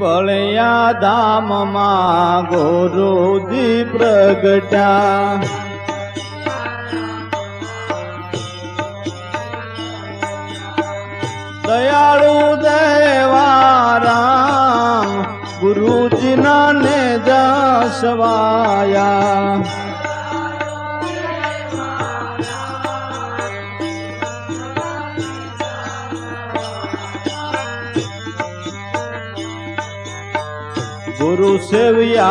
पळया धाम मां गुरुजी प्रगटा दयाळु देवा राम गुरुजी ना ने जसवाया गुरु सेविया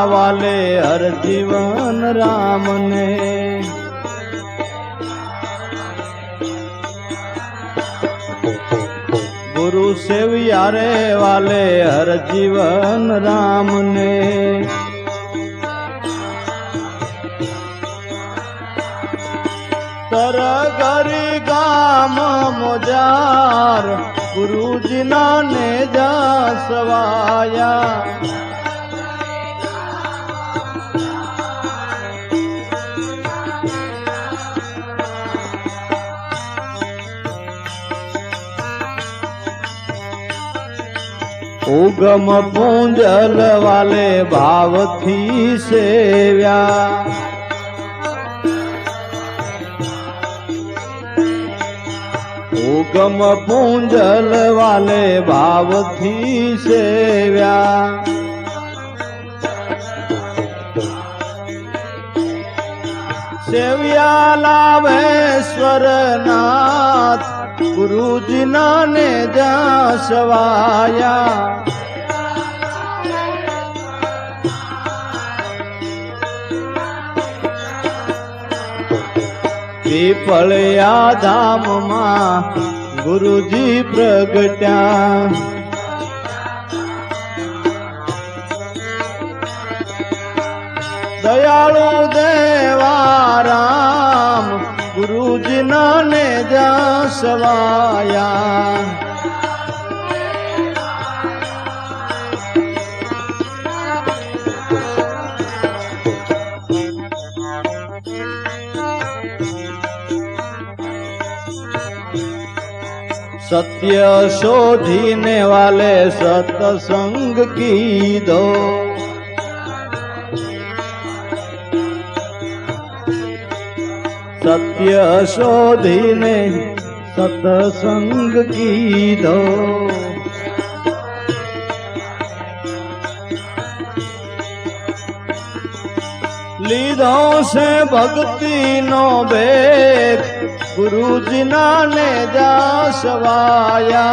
वाले हर जीवन राम ने गुरु सेविया रे वाले हर जीवन राम ने तर गरी गाम मोजार गुरु जी ने जसवाया उगम पूंजल वाले भाव थी सेव्या उगम पूंजल वाले भाव थी सेव्या सेव्या लावेश्वर नाथ गुरुजी ने जसवाया पीपळया धाम मां गुरुजी प्रगट्या दयाळु देवा राम गुरुजी ने जसवाया सत्य शोधने वाले सत्संग की दो सत्य शोधने सत्संग की दो लीधो से भक्ति नो भेद गुरुजी ने जसवाया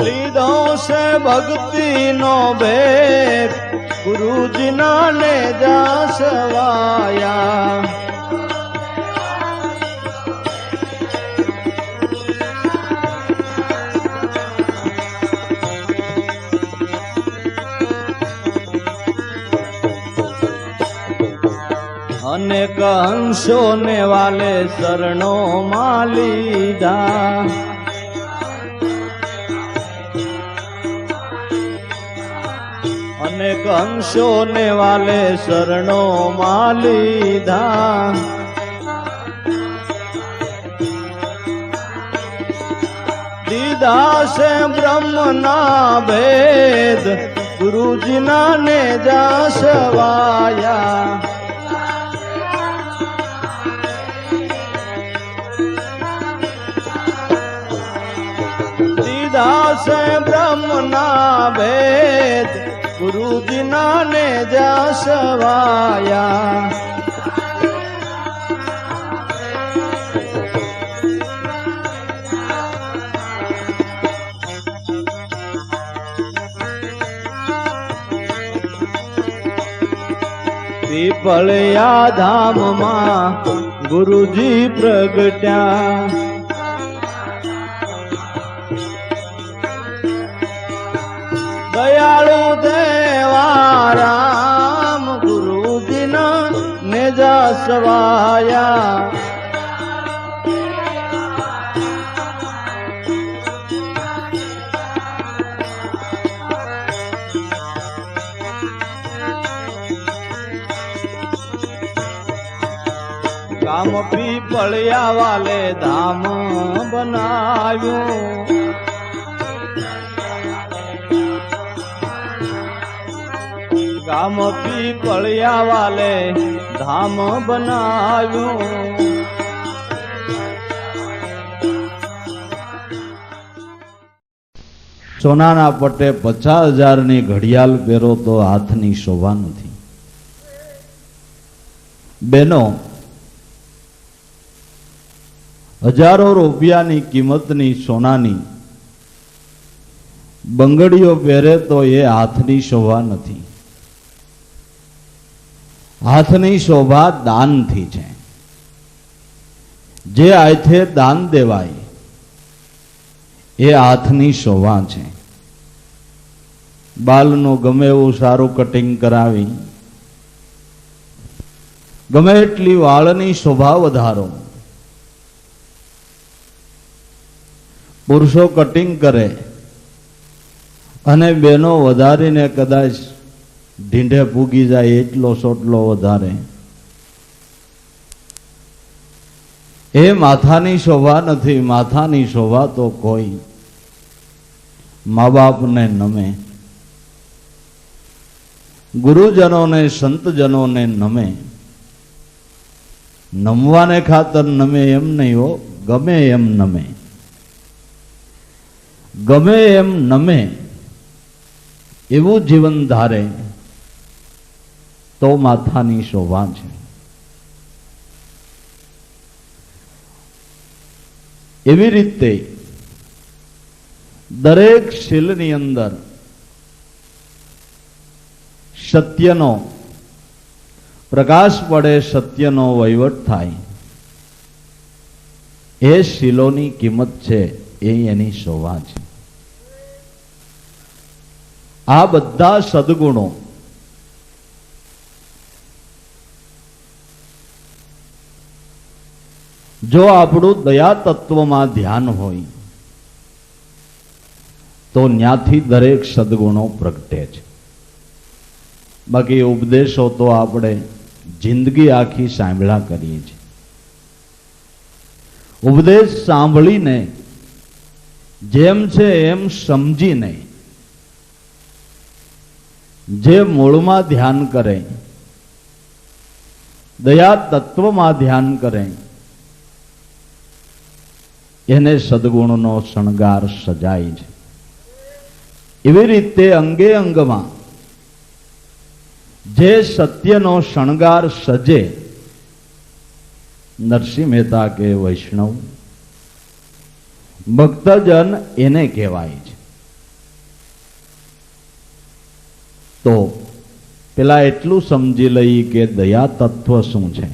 लीधो से भक्ति नो भेद गुरुजी ने जसवाया अनेक हंसों ने वाले शरणों मालीदा अनेक हंसों ने वाले शरणों मालीदा दीदा से ब्रह्म ना भेद गुरुजी ने जसवाया से ब्रह्म ना भेद गुरुजी ने जसवाया पीपळया धाम मां गुरुजी प्रगट्या दयाळु देवा राम गुरुजी ने जसवाया ગામ પીપળિયા વાલે ધામ બનાવ્યું, ગામ પીપળિયા વાલે ધામ બનાવ્યું. સોનાના પટ્ટે 50,000ની ઘડિયાળ પહેરો તો હાથની શોભા નથી. બેનો, હજારો રૂપિયાની કિંમતની સોનાની બંગડીઓ પહેરે તો એ હાથની શોભા નથી. હાથની શોભા દાનથી છે. જે હાથે દાન દેવાય એ હાથની શોભા છે. બાલનું ગમે એવું સારું કટિંગ કરાવી, ગમે એટલી વાળની શોભા વધારો, પુરુષો કટિંગ કરે અને બેનો વધારીને કદાચ ઢીંઢે પૂગી જાય એટલો સોટલો વધારે, એ માથાની શોભા નથી. માથાની શોભા તો કોઈ મા બાપને નમે, ગુરુજનોને સંતજનોને નમે. નમવાને ખાતર નમે એમ નહીં હો, ગમે એમ નમે. ગમે એમ નમે એવું જીવન ધારે તો માથાની શોભા છે. એવી રીતે દરેક શીલની અંદર સત્યનો પ્રકાશ પડે, સત્યનો વહીવટ થાય. એ શીલોની કિંમત છે, એ એની શોભા છે. આ બધા સદગુણો જો આપણું દયા તત્વમાં ધ્યાન હોય તો ન્યાથી દરેક સદગુણો પ્રગટે છે. બાકી ઉપદેશો તો આપણે જિંદગી આખી સાંભળ્યા કરીએ છીએ. ઉપદેશ સાંભળીને જેમ છે એમ સમજીને જે મૂળમાં ધ્યાન કરે, દયા તત્વમાં ધ્યાન કરે, એને સદગુણનો શણગાર સજાય છે. એવી રીતે અંગે અંગમાં જે સત્યનો શણગાર સજે, નરસિંહ મહેતા કે વૈષ્ણવ ભક્તજન એને કહેવાય છે. તો પેલા એટલું સમજી લઈએ કે દયા તત્વ શું છે.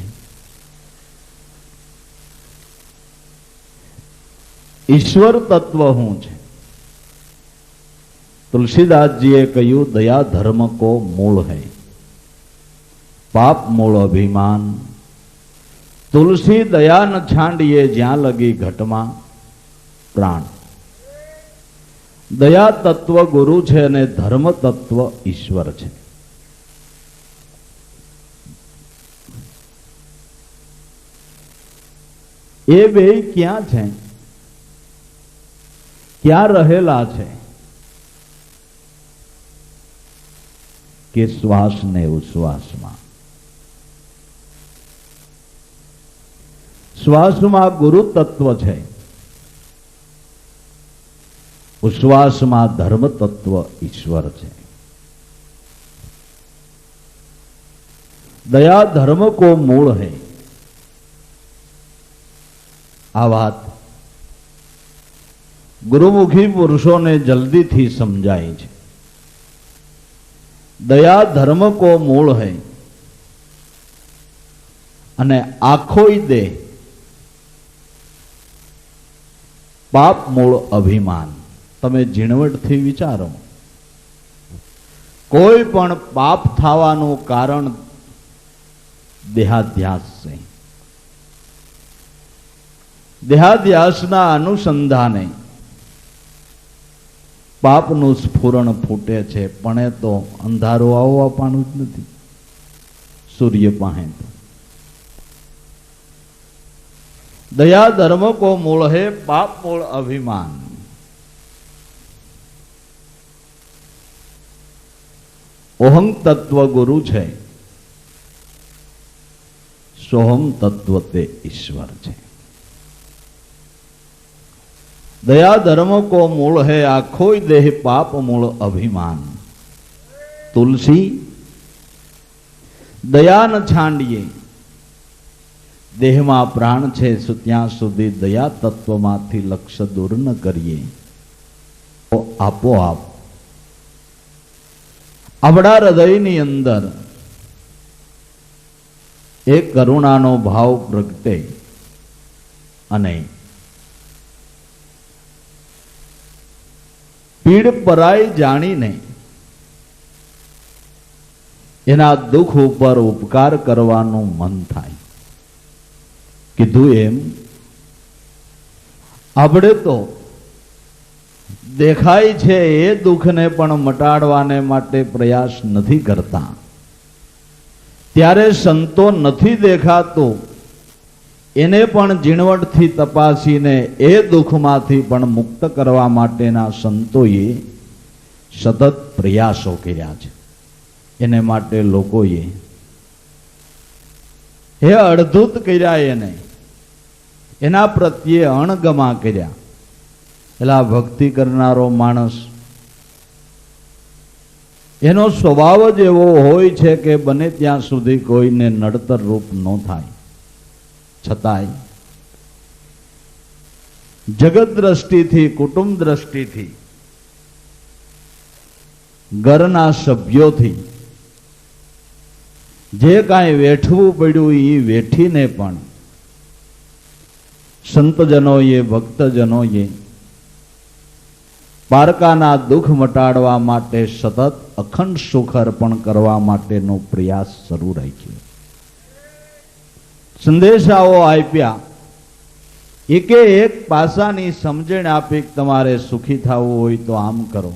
ઈશ્વર તત્વ શું છે? તુલસીદાસજીએ કહ્યું, દયા ધર્મ કો મૂળ है, पाप मूल अभिमान, तुलसी दया न छांडिए ज्यां लगी घटमा प्राण. दया तत्व गुरु છે અને ધર્મ તત્વ ઈશ્વર છે. એ બે ક્યાં છે? ક્યાં રહેલા છે? કે શ્વાસ ને ઉશ્વાસમાં. શ્વાસમાં ગુરુ તત્વ છે, ઉશ્વાસમાં ધર્મ તત્વ ઈશ્વર છે. दया धर्म को मूल है. आ बात गुरुमुखी पुरुषों ने जल्दी थी समझाई है. दया धर्म को मूल है અને આખોય દેહ પાપ મૂળ અભિમાન. તમે ઝીણવટથી વિચારો, કોઈ પણ પાપ થવાનું કારણ દેહાધ્યાસ છે. દેહાધ્યાસના અનુસંધાને પાપનું સ્ફુરણ ફૂટે છે, પણ એ તો અંધારું આવવા પાનું જ નથી. સૂર્ય પાસે તો दया धर्म को मूल है, पाप मूल अभिमान। ओहं तत्व गुरु है, सोहम तत्व ते ईश्वर है। दया धर्म को मूल है, आखोय देह पाप मूल अभिमान। तुलसी दया न छांडिए, देह में प्राण छे त्या सुधी दया तत्व मांथी लक्ष्य दूर न करिए तो आपोआप आपड़ा हृदयनी अंदर एक करुणानो भाव प्रगटे अने पीड़ पराई जाणीने एना दुख उपर उपकार करवानुं मन थाय। कीधुं एम आपणे तो देखाय छे ए दुखने पण मटाडवाने माटे प्रयास नथी करता, त्यारे संतो नथी देखातो एने पण झीणवटथी तपासीने ए दुखमांथी पण मुक्त करवा माटेना संतोए सतत प्रयासो कर्या छे। एने माटे लोकोए हे अद्भुत कर्या, एना प्रत्ये अणगमा कर्या। एला भक्ति करनारो माणस एनो स्वभाव ज एवो होय छे के बने त्यां सुधी कोईने नड़तर रूप न थाय, छतांय जगत दृष्टिथी, कुटुंब दृष्टिथी, घरना सभ्योथी जे कांई वेठवुं पड्युं ई वेठीने पण संतजनोए, भक्तजनोए पारकाना दुख मटाड़वा माटे सतत अखंड सुख अर्पण करवा माटेनो प्रयास शरू राख्यो। संदेशाओ आप्या, एके एक पासानी समजण आपी तमारे सुखी थवुं होय तो आम करो,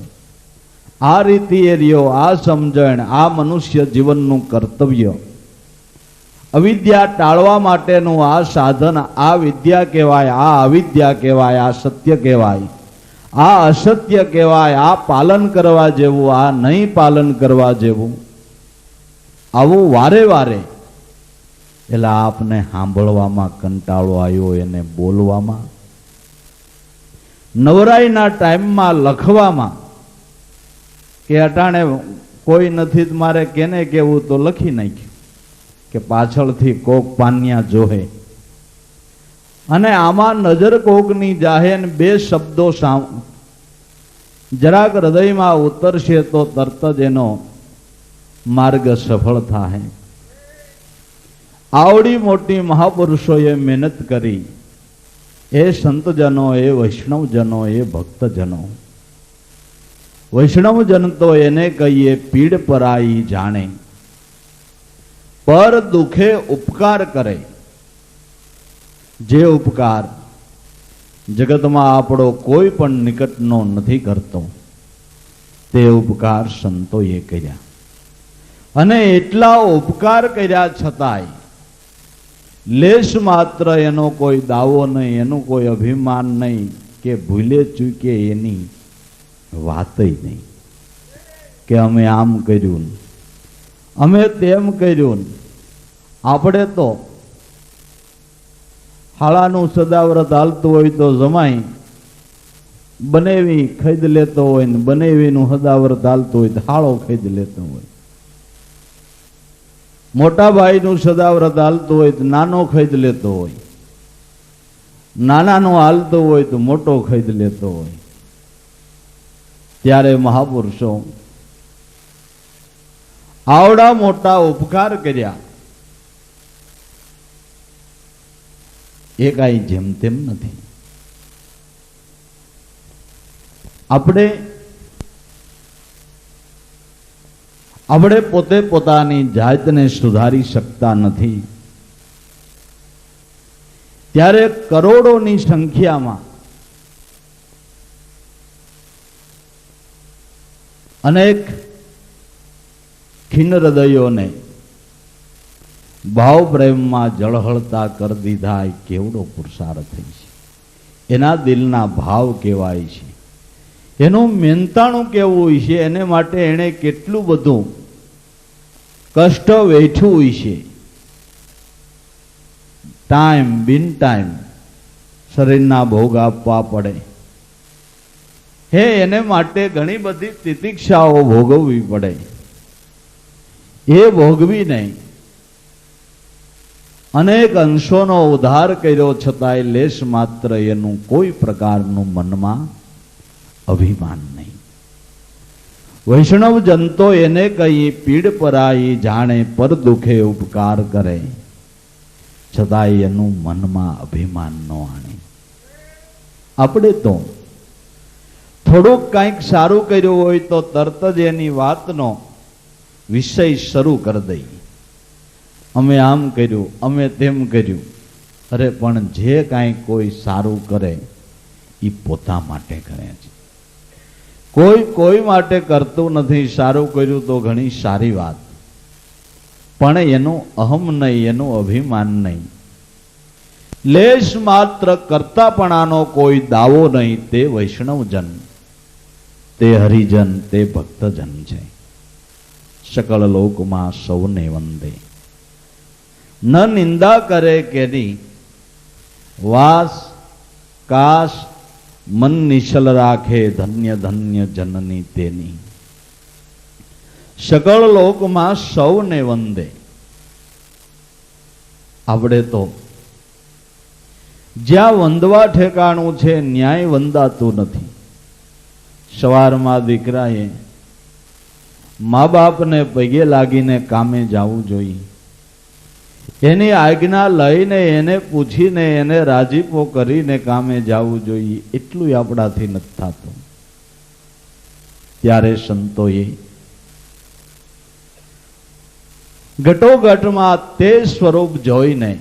आ रीतिए रह्यो, आ समजण, आ मनुष्य जीवननुं कर्तव्य। अविद्या टाळवा माटेनुं आ साधन, आ विद्या कहेवाय, आ अविद्या कहेवाय, आ सत्य कहेवाय, आ असत्य कहेवाय, आ पालन करवा जेवुं, आ नहीं पालन करवा जेवुं। आवुं वारे वारे એટલે આપને સાંભળવામાં કંટાળો આવ્યો, એને બોલવામાં, નવરાઈના ટાઈમમાં લખવામાં કે અટાણે કોઈ નથી મારે કેને કેવું તો લખી નાખ્યું કે પાછળથી કોક પાન્યા જોહે, અને આમાં નજર કોકની જાહે ને બે શબ્દો જરાક હૃદયમાં ઉતરશે તો તરત જ એનો માર્ગ સફળ થાય। आवड़ी मोटी महापुरुषोए मेहनत करी, ए संतजनों, ए वैष्णवजनों, ए भक्तजनों। वैष्णवजन तो एने कहिए पीड़ पराई जाने, पर दुखे उपकार करे। जे उपकार जगत में आपड़ो कोई पण निकटनो नथी करतो ते उपकार संतोए कर्या, अने एटला उपकार कर्या छतांय लेश मात्र एनो कोई दावो नहीं, एनो कोई अभिमान नहीं के भूले चूके एनी वातय नहीं के अमे आम कर्युं, अमे तेम कर्युं। आपणे तो हाळानुं सदाव्रत हालतुं होय तो जमाई बनेवी खरीद लेतो होय ने बनेवीनुं सदाव्रत हालतुं होय तो हाळो खरीद लेतो होय। मोटा भाई नु सदाव्रत हालतो होय तो नानो खरीद लेतो होय, नाना नु हालतो होय तो मोटो खरीद लेतो होय। त्यारे महापुरुषो आवड़ा मोटा उपकार कर्या ए काई जेम तेम नथी। આપણે પોતે પોતાની જાતને સુધારી શકતા નથી, ત્યારે કરોડોની સંખ્યામાં અનેક ખીન હૃદયોને ભાવ પ્રેમમાં જળહળતા કર દીધા એ કેવડો પુરુષાર્થ છે. એના દિલના ભાવ કેવાય છે, એનું મહેનતાણું કેવું હોય છે, એને માટે એણે કેટલું બધું કષ્ટ વેઠ્યું હોય છે. ટાઈમ બિન ટાઈમ શરીરના ભોગ આપવા પડે હે, એને માટે ઘણી બધી તિતિક્ષાઓ ભોગવવી પડે. એ ભોગવી નહીં અનેક અંશોનો ઉદ્ધાર કર્યો, છતાંય લેશ માત્ર એનું કોઈ પ્રકારનું મનમાં અભિમાન નહીં. વૈષ્ણવ જનતો એને કહી પીડ પરાઈ જાણે પર દુખે ઉપકાર કરે, છતાંય એનું મનમાં અભિમાન ન આણે. આપણે તો થોડુંક કંઈક સારું કર્યું હોય તો તરત જ એની વાતનો વિષય શરૂ કરી દઈએ. અમે આમ કર્યું, અમે તેમ કર્યું. અરે પણ જે કાંઈ કોઈ સારું કરે એ પોતા માટે કરે છે, કોઈ માટે કરતું નથી. સારું કર્યું તો ઘણી સારી વાત, પણ એનું અહમ નહીં, એનું અભિમાન નહીં. લેશ માત્ર કરતાપણાનો કોઈ દાવો નહીં. તે વૈષ્ણવજન, તે હરિજન, તે ભક્તજન છે. સકળ લોકમાં સૌને વંદે. ન નિંદા કરે કેની, વાસ કાશ મન નિશલ રાખે, ધન્ય ધન્ય જનની તેની. સકળ લોકમાં સૌને વંદે. આપણે તો જ્યાં વંદવા ઠેકાણું છે ન્યાય વંદાતું નથી. સવારમાં દીકરાએ મા બાપને પગે લાગીને કામે જવું જોઈએ. એની આજ્ઞા લઈને, એને પૂછીને, એને રાજીપો કરીને કામે જવું જોઈએ. એટલું આપણાથી નથી થતું. ત્યારે સંતોએ ઘટોઘટમાં તે સ્વરૂપ જોઈને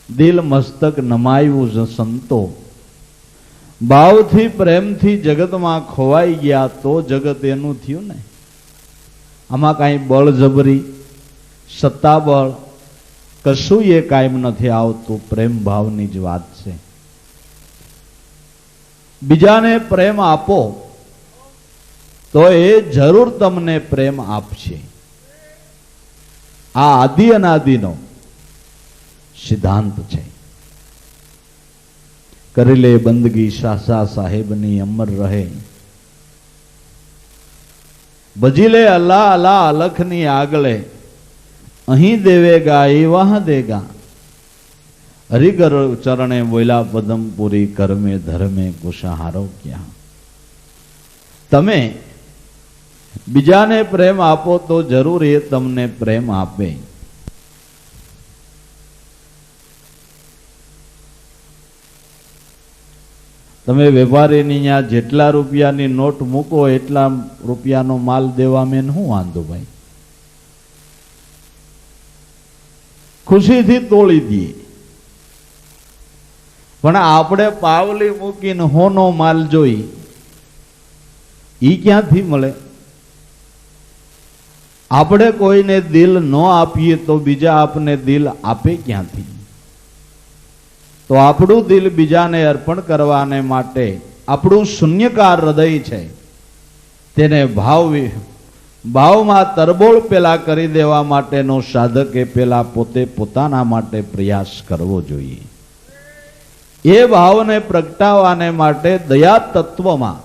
દિલ મસ્તક નમાયું છે. સંતો ભાવથી પ્રેમથી જગતમાં ખોવાઈ ગયા તો જગત એનું થયું ને. આમાં કાંઈ બળજબરી સત્તાબળ કશું એ કાયમ નથી આવતું. પ્રેમ ભાવની જ વાત છે. બીજાને પ્રેમ આપો તો એ જરૂર તમને પ્રેમ આપશે. આ આદિ અનાદિનો સિદ્ધાંત છે. કરી લે બંદગી શાસા સાહેબની અમર રહે, ભજી લે અલ્લાહ અલ્લાહ અલખની આગલે, અહીં દેવેગા એ વહાં દેગા. હરિકર ચરણે બોલા પદમપુરી, કર્મે ધર્મે કુશહારો ક્યાં. તમે બીજાને પ્રેમ આપો તો જરૂર એ તમને પ્રેમ આપે. તમે વેપારીની ત્યાં જેટલા રૂપિયાની નોટ મૂકો એટલા રૂપિયાનો માલ દેવા મેં શું વાંધો ભાઈ, ખુશીથી તોડી દઈએ. પણ આપણે પાવલી મૂકીને હોનો માલ જોઈ ઈ ક્યાંથી મળે? આપણે કોઈને દિલ ન આપીએ તો બીજા આપને દિલ આપે ક્યાંથી? તો આપણું દિલ બીજાને અર્પણ કરવાને માટે આપણું શૂન્યકાર હૃદય છે તેને ભાવમાં તરબોળ પેલા કરી દેવા માટેનો સાધકે પેલા પોતે પોતાના માટે પ્રયાસ કરવો જોઈએ. એ ભાવને પ્રગટાવવાને માટે દયા તત્વમાં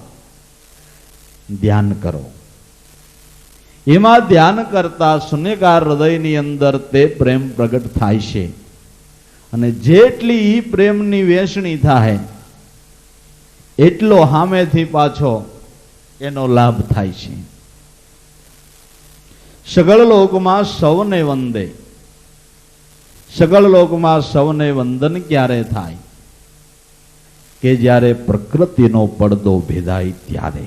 ધ્યાન કરો. એમાં ધ્યાન કરતા શૂન્યકાર હૃદયની અંદર તે પ્રેમ પ્રગટ થાય છે. અને જેટલી ઈ પ્રેમની વેચણી થાય એટલો સામેથી પાછો એનો લાભ થાય છે. સગળ લોકમાં સૌને વંદે. સગળ લોકમાં સૌને વંદન ક્યારે થાય? કે જ્યારે પ્રકૃતિનો પડદો ભેદાય ત્યારે.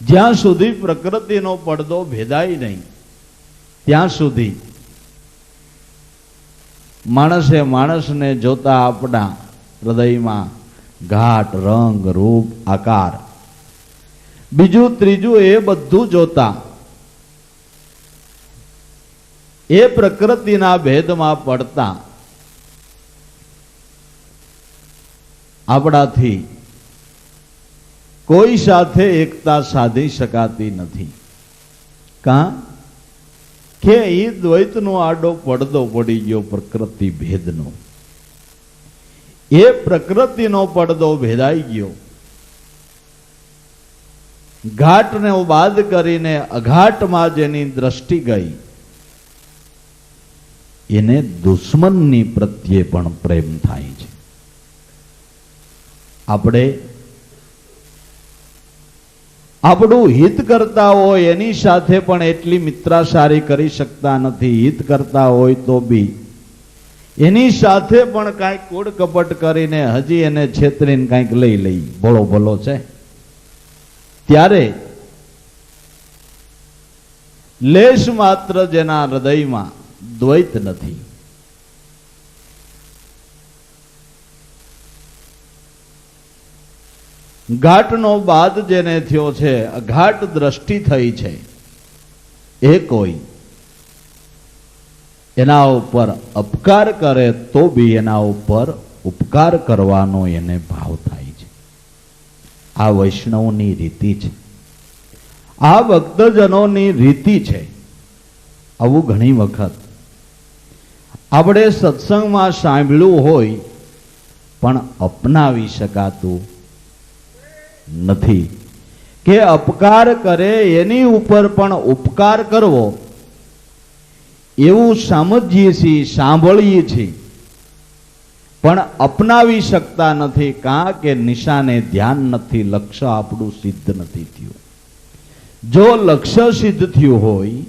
જ્યાં સુધી પ્રકૃતિનો પડદો ભેદાય નહીં ત્યાં સુધી માણસે માણસને જોતા આપણા હૃદયમાં ઘાટ, રંગ, રૂપ, આકાર, બીજું ત્રીજું એ બધું જોતા એ પ્રકૃતિના ભેદમાં પડતા આપણાથી કોઈ સાથે એકતા સાધી શકાતી નથી. કાં કે એ દ્વૈતનો આડો પડદો પડી ગયો પ્રકૃતિ ભેદનો. એ પ્રકૃતિનો પડદો ભેદાઈ ગયો. ઘાટને બાદ કરીને અઘાટમાં જેની દ્રષ્ટિ ગઈ એને દુશ્મનની પ્રત્યે પણ પ્રેમ થાય છે. આપણે આપણું હિત કરતા હોય એની સાથે પણ એટલી મિત્રાસારી કરી શકતા નથી. હિત કરતા હોય તો બી એની સાથે પણ કાંઈક કૂડ કપટ કરીને હજી એને છેતરીને કાંઈક લઈ લઈ ભલો ભલો છે. ત્યારે લેશ માત્ર જેના હૃદયમાં દ્વૈત નથી, ઘાટનો બાદ જેને થયો છે, અઘાટ દ્રષ્ટિ થઈ છે, એ કોઈ એના ઉપર અપકાર કરે તો બી એના ઉપર ઉપકાર કરવાનો એને ભાવ થાય છે. આ વૈષ્ણવની રીતિ છે, આ ભક્તજનોની રીતિ છે. આવું ઘણી વખત આપણે સત્સંગમાં સાંભળ્યું હોય પણ અપનાવી શકાતું નથી. કે અપકાર કરે એની ઉપર પણ ઉપકાર કરવો એવું સમજીએ છીએ, સાંભળીએ છીએ, પણ અપનાવી શકતા નથી. કાં કે નિશાને ધ્યાન નથી, લક્ષ્ય આપણું સિદ્ધ નથી થયું. જો લક્ષ્ય સિદ્ધ થયું હોય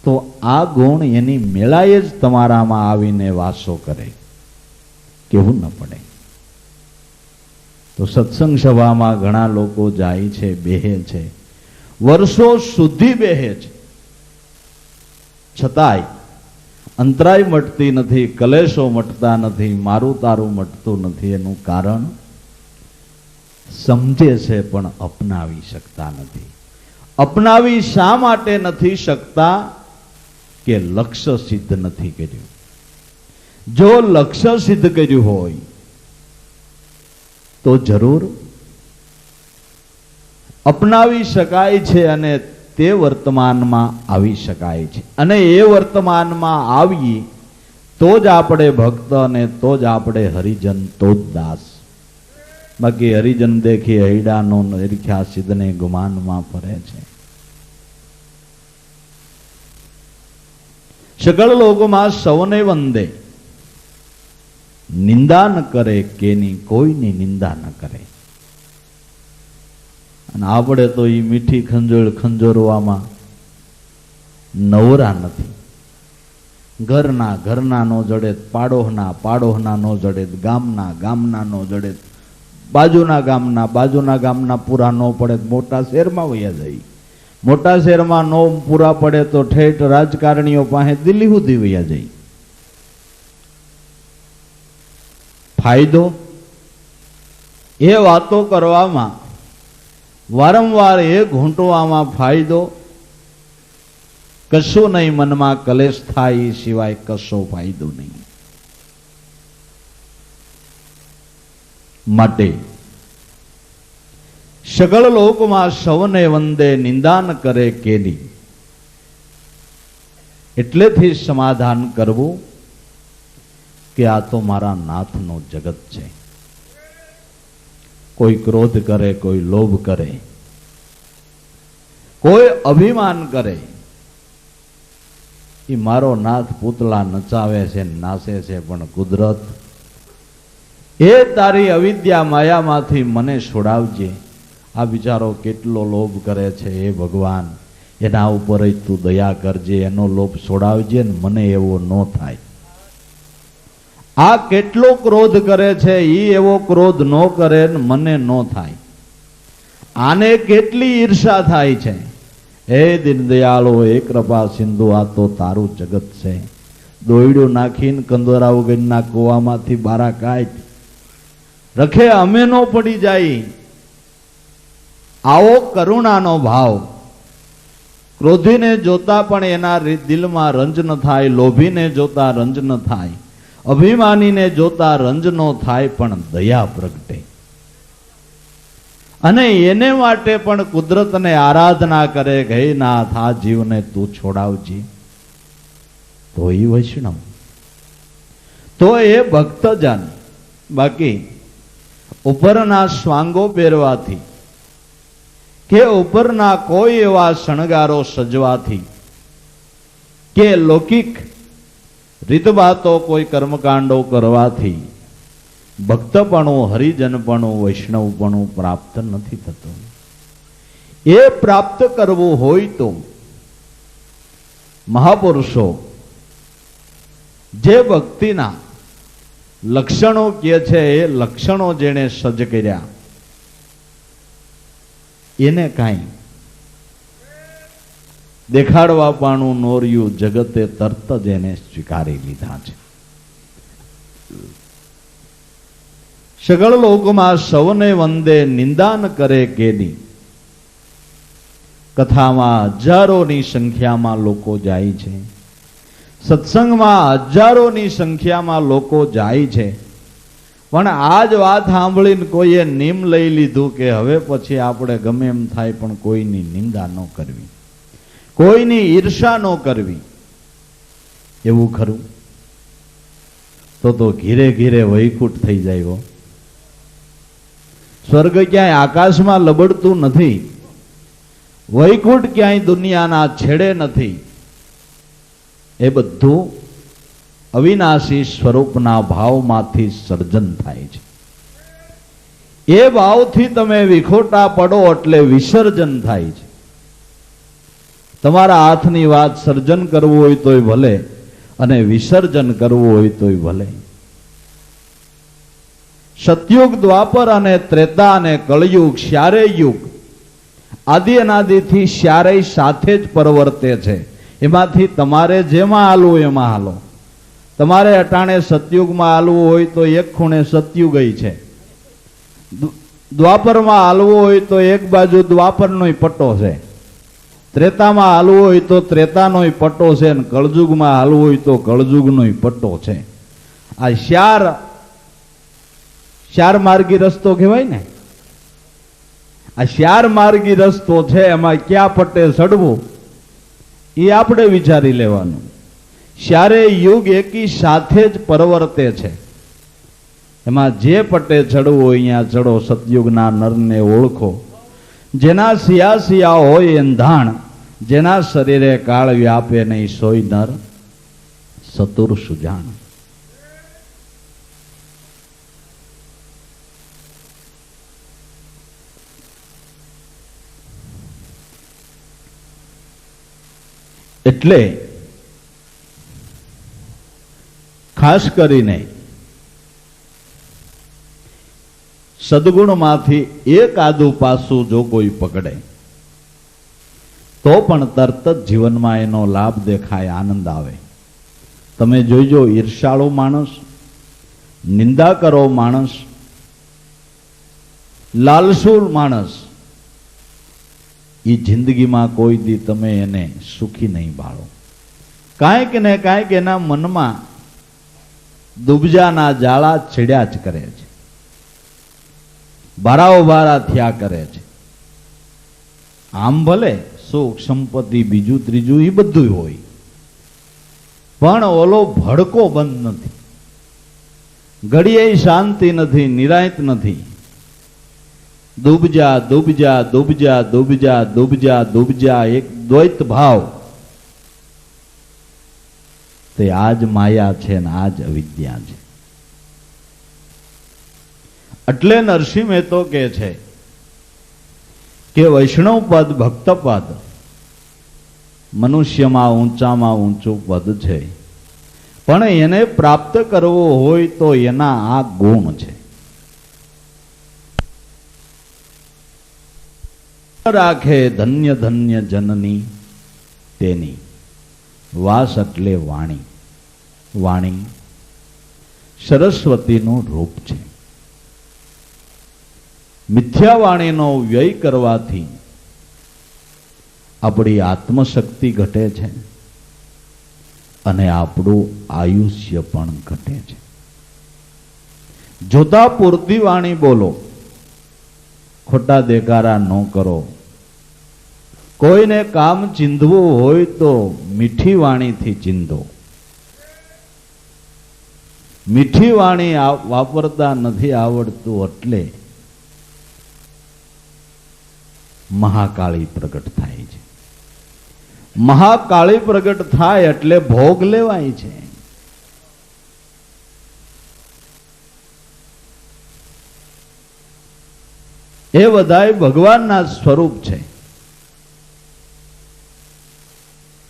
તો આ ગુણ એની મેળાએ જ તમારામાં આવીને વાસો કરે, કેવું ન પડે. તો સત્સંગ સભામાં ઘણા લોકો જાય છે, બેહે છે, વર્ષો સુધી બેહે છે, છતાંય અંતરાય મટતી નથી, કલેશો મટતા નથી, મારું તારું મટતું નથી. એનું કારણ સમજે છે પણ અપનાવી શકતા નથી. અપનાવી શા માટે નથી શકતા? કે લક્ષ્ય સિદ્ધ નથી કર્યું. જો લક્ષ્ય સિદ્ધ કર્યું હોય તો જરૂર અપનાવી શકાય છે અને તે વર્તમાનમાં આવી શકાય છે. અને એ વર્તમાનમાં આવીએ તો જ આપણે ભક્ત અને તો જ આપણે હરિજન, તો જ દાસ. બાકી હરિજન દેખી હૈડાનો નિરખ્યા સિદ્ધને ગુમાનમાં ફરે છે. સકળ લોકોમાં સૌને વંદે, નિંદા ન કરે કેની, કોઈની નિંદા ન કરે. અને આપણે તો એ મીઠી ખંજોળ ખંજોરવામાં નવરા નથી. ઘરના ઘરના નો જડે, પાડોહના નો જડે, ગામના નો જડે, બાજુના ગામના પૂરા ન પડે, મોટા શહેરમાં વયા જાય. મોટા શહેરમાં નો પૂરા પડે તો ઠેઠ રાજકારણીઓ પાસે દિલ્હી સુધી વયા જાય. ફાયદો એ વાતો કરવામાં, વારંવાર એ ઘૂંટવામાં ફાયદો કશું નહીં. મનમાં કલેશ થાય એ સિવાય કશો ફાયદો નહીં. માટે સકળ લોકમાં સૌને વંદે, નિંદા ન કરે કેની. એટલેથી સમાધાન કરવું કે આ તો મારા નાથનો જગત છે. કોઈ ક્રોધ કરે, કોઈ લોભ કરે, કોઈ અભિમાન કરે, એ મારો નાથ પૂતળા નચાવે છે, નાચે છે, પણ કુદરત એ તારી અવિદ્યા માયામાંથી મને છોડાવજે. આ બિચારો કેટલો લોભ કરે છે, એ ભગવાન એના ઉપર જ તું દયા કરજે, એનો લોભ છોડાવજે ને મને એવો ન થાય. આ કેટલો ક્રોધ કરે છે, એ એવો ક્રોધ ન કરે ને મને ન થાય. આને કેટલી ઈર્ષા થાય છે, હે દીનદયાળો, હે કૃપા સિંધુ, આ તો તારું જગત છે. દોયડું નાખીને કંદોરા વગરના કૂવામાંથી બારા કાઢ, રખે અમે નો પડી જાય. આવો કરુણાનો ભાવ, ક્રોધીને જોતા પણ એના દિલમાં રંજ ન થાય, લોભીને જોતા રંજ ન થાય, અભિમાનીને જોતા રંજ ન થાય, પણ દયા પ્રગટે. અને એને માટે પણ કુદરતને આરાધના કરે કે હે નાથ, આ જીવને તું છોડાવજી. તો એ વૈષ્ણવ, તો એ ભક્તજન. બાકી ઉપરના સ્વાંગો પહેરવાથી કે ઉપરના કોઈ એવા શણગારો સજવાથી કે લૌકિક રીતભાતો કોઈ કર્મકાંડો કરવાથી ભક્તપણું, હરિજનપણું, વૈષ્ણવપણું પ્રાપ્ત નથી થતું. એ પ્રાપ્ત કરવું હોય તો મહાપુરુષો જે ભક્તિના લક્ષણો કહે છે, એ લક્ષણો જેણે સજ્જ કર્યા એને કાંઈ દેખાડવા પાણું નોર્યું જગતે તરત જ એને સ્વીકારી લીધા છે. સગળ લોકમાં સૌને વંદે નિંદાન કરે કેની. કથામાં હજારોની સંખ્યામાં લોકો જાય છે, સત્સંગમાં હજારોની સંખ્યામાં લોકો જાય છે, પણ આ જ વાત સાંભળીને કોઈએ નિયમ લઈ લીધું કે હવે પછી આપણે ગમે એમ થાય પણ કોઈની નિંદા ન કરવી, કોઈની ઈર્ષા ન કરવી. એવું ખરું? તો ઘીરે ઘીરે વૈકુંઠ થઈ જાય. સ્વર્ગ ક્યાંય આકાશમાં લબડતું નથી, વૈકુંઠ ક્યાંય દુનિયાના છેડે નથી. એ બધું અવિનાશી સ્વરૂપના ભાવમાંથી સર્જન થાય છે. એ ભાવથી તમે વિખોટા પડો એટલે વિસર્જન થાય છે. તમારા હાથની વાત સર્જન કરવું હોય તોય ભલે, અને વિસર્જન કરવું હોય તોય ભલે. સતયુગ, દ્વાપર અને ત્રેતા અને કળયુગ, ચારેય યુગ આદિ અનાદિથી ચારેય સાથે જ પરવર્તે છે. એમાંથી તમારે જેમાં હાલવું એમાં હાલો. તમારે અટાણે સતયુગમાં હાલવું હોય તો એક ખૂણે સતયુગ છે, દ્વાપરમાં હાલવું હોય તો એક બાજુ દ્વાપરનો પટ્ટો છે, ત્રેતામાં હાલવું હોય તો ત્રેતાનો પટ્ટો છે, અને કળજુગમાં હાલવું હોય તો કળજુગનો પટ્ટો છે. આ ચાર માર્ગી રસ્તો કહેવાય ને. આ ચાર માર્ગી રસ્તો છે, એમાં ક્યાં પટ્ટે ચડવું એ આપણે વિચારી લેવાનું. ચારે યુગ એકી સાથે જ પરવર્તે છે. એમાં જે પટ્ટે ચડવું હોય અહીંયા ચડો. સતયુગના નરને ઓળખો, જેના સિયા સિયા હોય એંધાણ, જેના શરીરે કાળ વ્યાપે નહીં સોય નર સતુર સુજાણ. એટલે ખાસ કરીને સદગુણમાંથી એક આદું પાસું જો કોઈ પકડે તો પણ તરત જ જીવનમાં એનો લાભ દેખાય, આનંદ આવે. તમે જોઈજો, ઈર્ષાળુ માણસ, નિંદા કરો માણસ, લાલસુ માણસ, એ જિંદગીમાં કોઈ દી તમે એને સુખી નહીં બાળો. કાંઈક ને કાંઈક એના મનમાં દુબજાના જાળા છેડ્યા જ કરે છે, ભારાઓ ભારા થયા કરે છે. આમ ભલે સુખ સંપત્તિ બીજું ત્રીજું એ બધું હોય, પણ ઓલો ભડકો બંધ નથી, ઘડીએ શાંતિ નથી, નિરાંત નથી. દુબજા દુબજા દુબજા દુબજા દુબજા દુબજા, એક દ્વૈત ભાવ. તે આજ માયા છે ને આજ અવિદ્યા છે. એટલે નરસિંહ મહેતો કહે છે કે વૈષ્ણવ પદ, ભક્ત પદ મનુષ્યમાં ઊંચામાં ઊંચું પદ છે, પણ એને પ્રાપ્ત કરવો હોય તો એના આ ગુણ છે. રાખે ધન્ય ધન્ય જનની તેની વાસ એટલે વાણી. વાણી સરસ્વતીનું રૂપ છે. મિથ્યા વાણીનો વ્યય કરવાથી આપણી આત્મશક્તિ ઘટે છે અને આપણું આયુષ્ય પણ ઘટે છે. જોતા પૂરતી વાણી બોલો, ખોટા દેકારા ન કરો. કોઈને કામ ચીંધવું હોય તો મીઠી વાણીથી ચીંધો. મીઠી વાણી વાપરતા નથી આવડતું એટલે મહાકાળી પ્રગટ થાય છે. મહાકાળી પ્રગટ થાય એટલે ભોગ લેવાય છે. એ બધાય ભગવાનના સ્વરૂપ છે.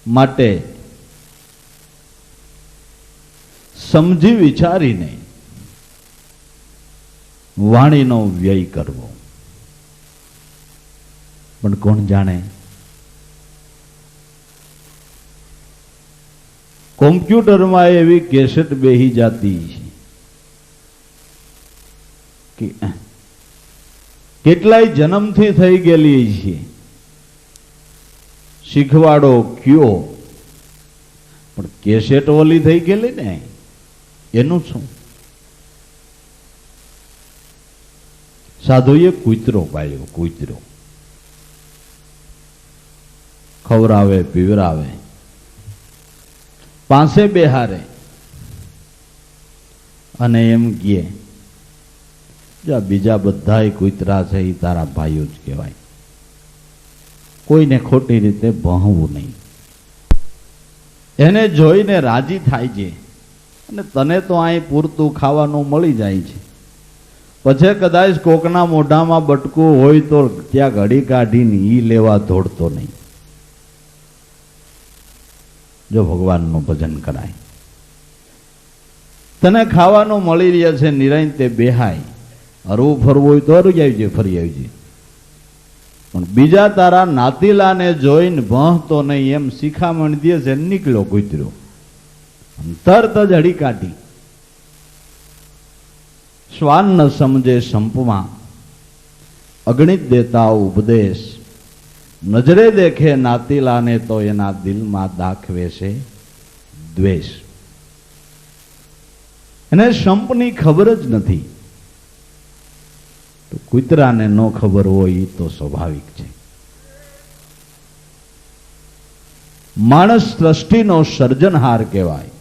માટે સમજી વિચારીને વાણીનો વ્યય કરવો. પણ કોણ જાણે, કોમ્પ્યુટરમાં એવી કેસેટ બેહી જાતી છે કે કેટલાય જન્મથી થઈ ગયેલી છે. શીખવાડો કયો, પણ કેસેટ ઓલી થઈ ગયેલી ને એનું શું? સાધુએ કૂતરો પાળ્યો. કૂતરો ખવરાવે પીવરાવે, પાસે બેહારે અને એમ કહે, જો બીજા બધાય કૂતરા છે એ તારા ભાઈઓ જ કહેવાય. કોઈને ખોટી રીતે ભણવું નહીં. એને જોઈને રાજી થાય છે અને તને તો અહીં પૂરતું ખાવાનું મળી જાય છે. પછી કદાચ કોકના મોઢામાં બટકું હોય તો ત્યાં ઘડી કાઢીને ઈ લેવા દોડતો નહીં. જો ભગવાનનું ભજન કરાય, તને ખાવાનું મળી રહ્યા છે, નિરાંતે તે બેહાય. હરવું ફરવું હોય તો હરી આવજે, ફરી આવજે. પણ બીજા તારા નાતીલાને જોઈને ભણતો નહીં એમ શિખામણ દે છે, નીકળ્યો કૂતરો. તરત જ હડી કાઢી. શ્વાન ન સમજે સંપમાં, અગણિત દેતા ઉપદેશ. નજરે દેખે નાતીલાને તો એના દિલમાં દાખવે છે દ્વેષ. એને સંપની ખબર જ નથી. તો કૂતરાને ન ખબર હોય તો સ્વાભાવિક છે. માણસ સૃષ્ટિનો સર્જનહાર કહેવાય.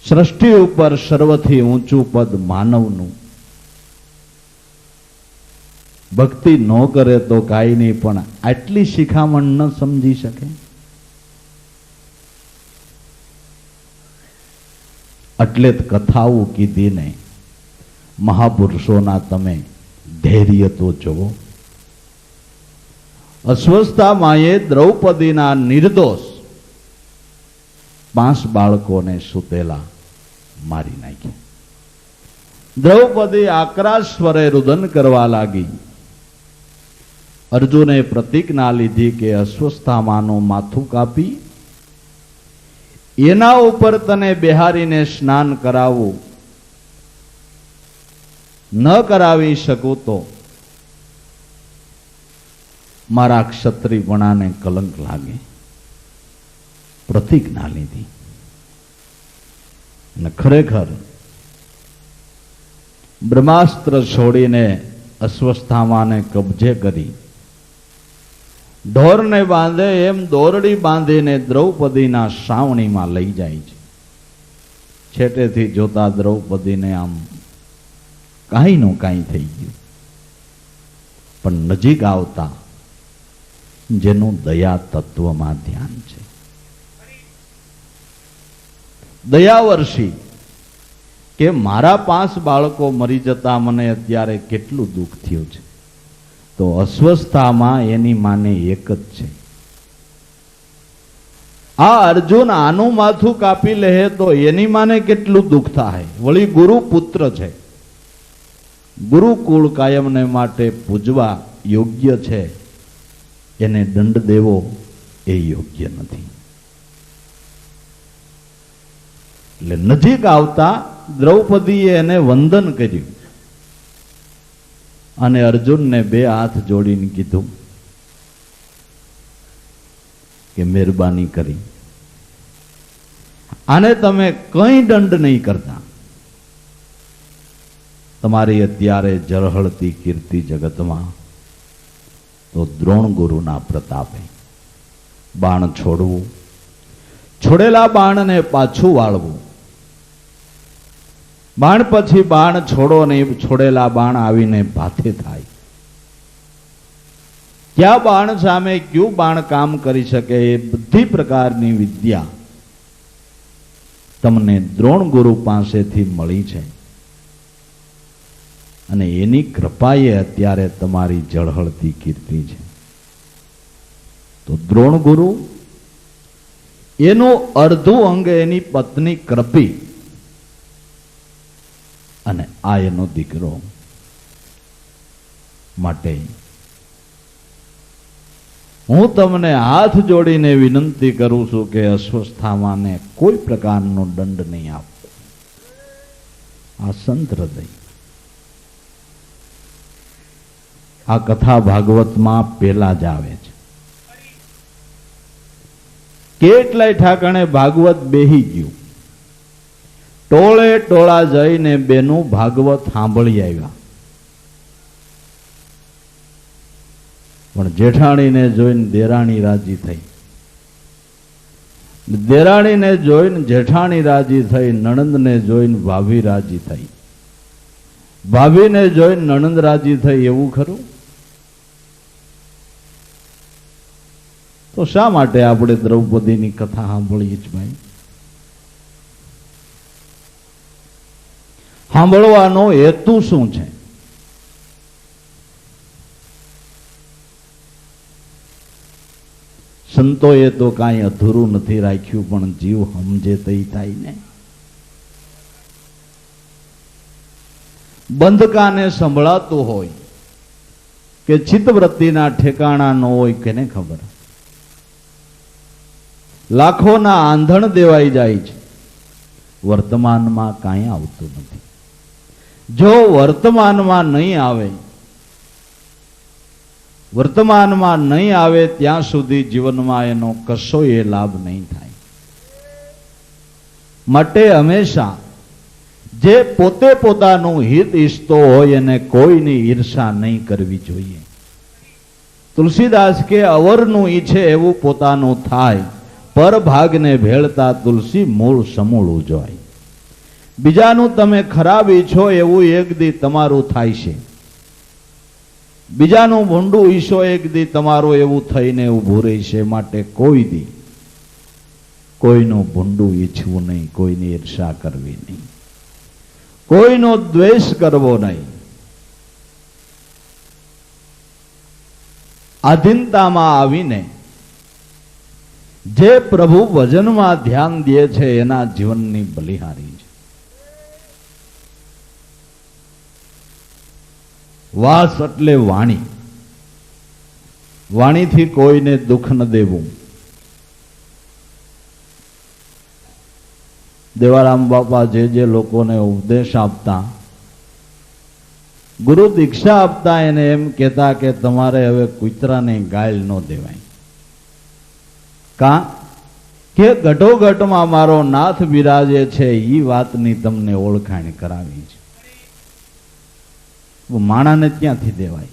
સૃષ્ટિ ઉપર સર્વથી ઊંચું પદ માનવનું. ભક્તિ ન કરે તો કાંઈ નહીં, પણ આટલી શિખામણ ન સમજી શકે. એટલે જ કથાઓ કીધી ને મહાપુરુષોના તમે ધૈર્ય તો જુઓ. અસ્વસ્થામાએ દ્રૌપદીના નિર્દોષ 5 બાળકોને સુતેલા મારી નાખ્યા. દ્રૌપદી આકરા સ્વરે રુદન કરવા લાગી. અર્જુને પ્રતિજ્ઞા લીધી કે અસ્વસ્થામાનું માથું કાપી એના ઉપર તને બેહારીને સ્નાન કરાવું. ન કરાવી શકું તો મારા ક્ષત્રિયપણાને કલંક લાગે. પ્રતિજ્ઞા લીધી અને ખરેખર બ્રહ્માસ્ત્ર છોડીને અસ્વસ્થામાને કબજે કરી ઢોરને બાંધે એમ દોરડી બાંધીને દ્રૌપદીના સાવણીમાં લઈ જાય છે. છેટેથી જોતા દ્રૌપદીને આમ કાંઈ નું કાંઈ થઈ ગયું. પણ નજીક આવતા જેનું દયા તત્વમાં ધ્યાન છે, દયાવર્ષી કે મારા 5 બાળકો મરી જતા મને અત્યારે કેટલું દુઃખ થયું છે, તો અસ્વસ્થામાં એની માને એક જ છે. આ અર્જુન આનું માથું કાપી લે તો એની માને કેટલું દુઃખ થાય. વળી ગુરુ પુત્ર છે. ગુરુકુળ કાયમને માટે પૂજવા યોગ્ય છે, એને દંડ દેવો એ યોગ્ય નથી. એટલે નજીક આવતા દ્રૌપદીએ એને વંદન કર્યું અને અર્જુનને 2 હાથ જોડીને કીધું કે મહેરબાની કરી આને તમે કંઈ દંડ નહીં કરતા. તમારી અત્યારે ઝળહળતી કીર્તિ જગતમાં તો દ્રોણ ગુરુના પ્રતાપે બાણ છોડવું, છોડેલા બાણને પાછું વાળવું. બાણ પછી બાણ છોડો ને છોડેલા બાણ આવીને ભાથે થાય. ક્યાં બાણ સામે ક્યું બાણ કામ કરી શકે એ બધી પ્રકારની વિદ્યા તમને દ્રોણ ગુરુ પાસેથી મળી છે અને એની કૃપાએ અત્યારે તમારી ઝળહળતી કીર્તિ છે. તો દ્રોણ ગુરુ એનું અડધું અંગ એની પત્ની કૃપી અને આ એનો દીકરો. માટે હું તમને હાથ જોડીને વિનંતી કરું છું કે અસ્વસ્થામાને કોઈ પ્રકારનો દંડ નહીં આપો. આ સંત હૃદય. આ કથા ભાગવતમાં પેલા જ આવે છે. કેટલાય ઠાકણે ભાગવત બેહી ગયું. ટોળે ટોળા જઈને બેનું ભાગવત સાંભળી આવ્યા. પણ જેઠાણીને જોઈને દેરાણી રાજી થઈ, દેરાણીને જોઈને જેઠાણી રાજી થઈ, નણંદને જોઈને ભાભી રાજી થઈ, ભાભીને જોઈને નણંદ રાજી થઈ. એવું ખરું? તો શા માટે આપણે દ્રૌપદીની કથા સાંભળીએ જ ભાઈ? સાંભળવાનો હેતુ શું છે? સંતોએ તો કાંઈ અધૂરું નથી રાખ્યું, પણ જીવ સમજે તઈ થાય ને. બંધકાને સંભળાતું હોય કે ચિત્તવૃત્તિના ઠેકાણા ન હોય, કેને ખબર? લાખોના આંધણ દેવાઈ જાય છે, વર્તમાનમાં કાંઈ આવતું નથી. જો વર્તમાનમાં નહીં આવે, વર્તમાનમાં નહીં આવે ત્યાં સુધી જીવનમાં એનો કશો એ લાભ નહીં થાય. માટે હંમેશા જે પોતે પોતાનું હિત ઈચ્છતો હોય એને કોઈની ઈર્ષા નહીં કરવી જોઈએ. તુલસીદાસ કે અવરનું ઈચ્છે એવું પોતાનું થાય, પર ભાગને ભેળતા તુલસી મૂળ સમૂળું જોય. બીજાનું તમે ખરાબ ઈચ્છો એવું એક દી તમારું થાય છે. બીજાનું ભૂંડું ઈચ્છો એક દી તમારું એવું થઈને ઊભું રહેશે. માટે કોઈ દી કોઈનું ભૂંડું ઈચ્છવું નહીં, કોઈની ઈર્ષા કરવી નહીં, કોઈનો દ્વેષ કરવો નહીં. આધીનતામાં આવીને જે પ્રભુ ભજનમાં ધ્યાન દે છે એના જીવનની બલિહારી છે. વાસ એટલે વાણી. વાણીથી કોઈને દુઃખ ન દેવું. દેવારામ બાપા જે લોકોને ઉપદેશ આપતા, ગુરુ દીક્ષા આપતા, એને એમ કહેતા કે તમારે હવે કૂતરાને ગાયલ ન દેવાય. કા કે ઘટોઘટમાં મારો નાથ બિરાજે છે એ વાતની તમને ઓળખાણ કરાવી છે. માણાને ક્યાંથી દેવાય?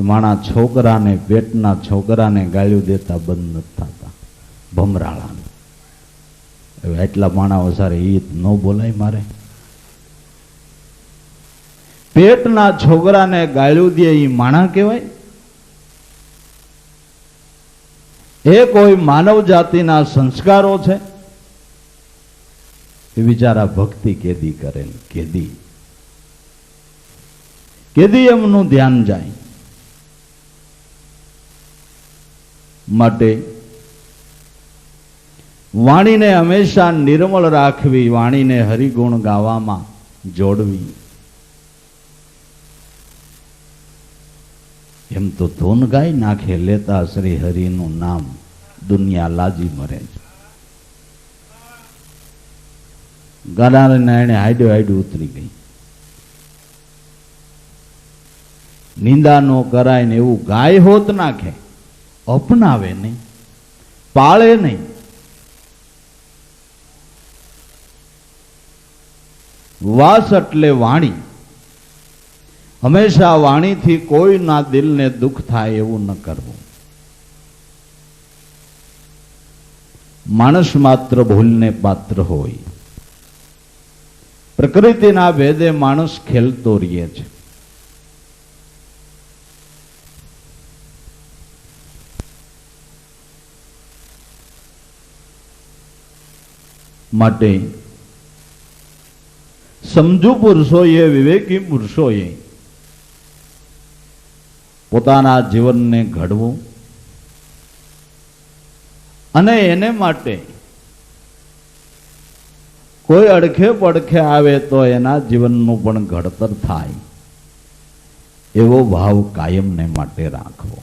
માણા છોકરાને, પેટના છોકરાને ગાળ્યું દેતા બંધ નથી થતા. ભમરાળાને હવે એટલા માણા વસારે એ ન બોલાય મારે. પેટના છોકરાને ગાળ્યું દે એ માણા કહેવાય? એ કોઈ માનવ જાતિના સંસ્કારો છે? એ બિચારા ભક્તિ કેદી કરે ને કેદી એમનું ધ્યાન જાય. માટે વાણીને હંમેશા નિર્મળ રાખવી, વાણીને હરિગુણ ગાવામાં જોડવી. એમ તો ધૂન ગાઈ નાખે, લેતા શ્રી હરિનું નામ દુનિયા લાજી મરે છે. ગાડાને એને હાડ્યું ઉતરી ગઈ. નિંદા નો કરાય ને એવું ગાય હોત નાખે. અપનાવે નહીં, પાળે નહીં. વાસ એટલે વાણી. હંમેશા વાણીથી કોઈના દિલને દુઃખ થાય એવું ન કરવું. માણસ માત્ર ભૂલને પાત્ર હોય. પ્રકૃતિના ભેદે માણસ ખેલતો રહે છે. માટે સમજુ પુરુષોએ, વિવેકી પુરુષોએ પોતાના જીવનને ઘડવું અને એને માટે કોઈ અડખે પડખે આવે તો એના જીવનનું પણ ઘડતર થાય એવો ભાવ કાયમને માટે રાખવો.